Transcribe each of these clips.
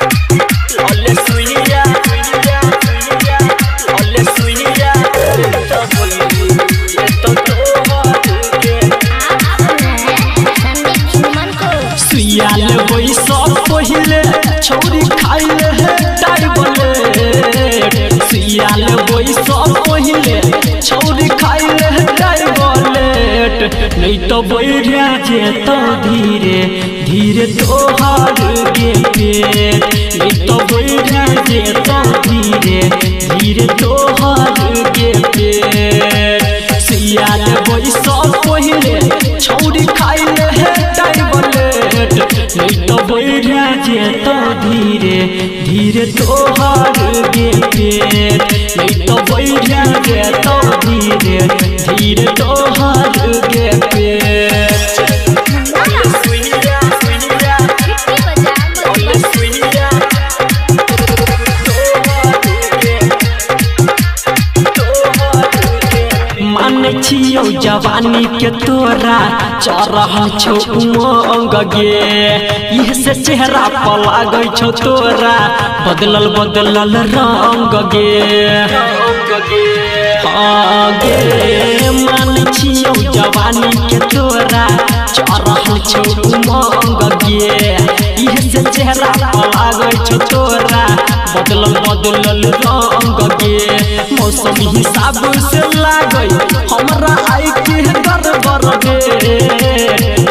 Ole suya, ole suya, तो बोली ये तो के सुयाल होई सब पहिले छौरी खाइले है टाइबले सुयाल होई सब पहिले छौरी खाइले है टाइबलेट नहीं तो बैठा जे तो धीरे धीरे तोहार के पेट नहीं तो बैठा जे तो धीरे धीरे तोहार के पेट सुयाल होई सब पहिले छौरी खाइले है टाइबलेट नहीं तो बैठा जे तो धीरे धीरे तोहार के पेट नहीं तो बैठा जे तो धीरे धीरे तोहार के पेट माने छियो जवानी के तोरा चरह छौ उमंग गे इह से चेहरा पर लागै छौ तोरा बदलल बदलल रंग गे हाँ गे माने छियो जवानी के तोरा चरह छौ उमंग गे इह से चेहरा पर लागै छौ तोरा बदलल बदलल रंग गे मौसम हिसाब से लागै हमरा आई के गड़बड़ गे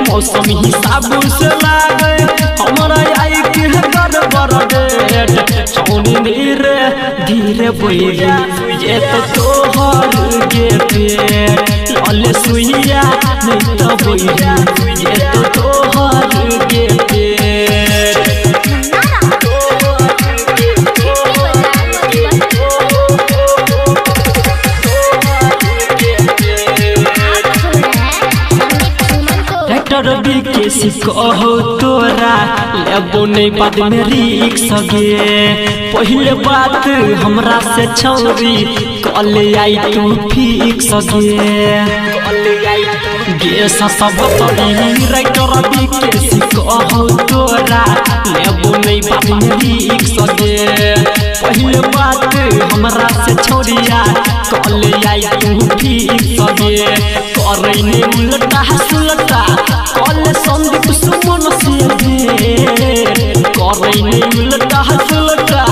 मौसम हिसाब से लागै हमरा आई के गड़बड़ गे छौनी धीरे धीरे बोली ये तो तोहर के पेट लले सुइया नहीं तो बोली ये तो तोहर के पेट रवि के सिकहो तोरा लेबो नहीं बाद में रिक्स गे पहले बात हमरा से छौरी कल आई तू फिक्स गे सब तोरी राइटर रवि के सिकहो तोरा लेबो नहीं बाद में रिक्स गे पहले बात हमरा से छौरिया कल आई तू फिक्स गे करे ने उल्टा सुलटा कल संदीप सुमन से करे ने उल्टा सुलटा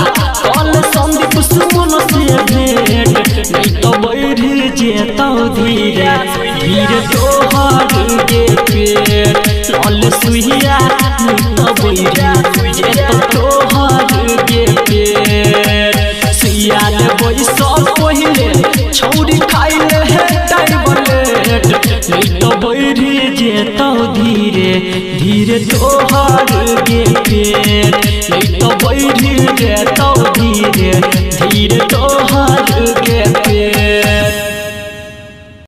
कल संदीप सुमन से नहीं तो बैठ जेता धीरे धीरे तोहार के पेट लल सुइया नहीं तो बैठ जेता तोहार के पेट सुइयाल बोई सब पहिले छौरी खाइले है टाइबलेट नहीं तो बैठ जेता धीरे धीरे तोहार के पेट नहीं तो बैठ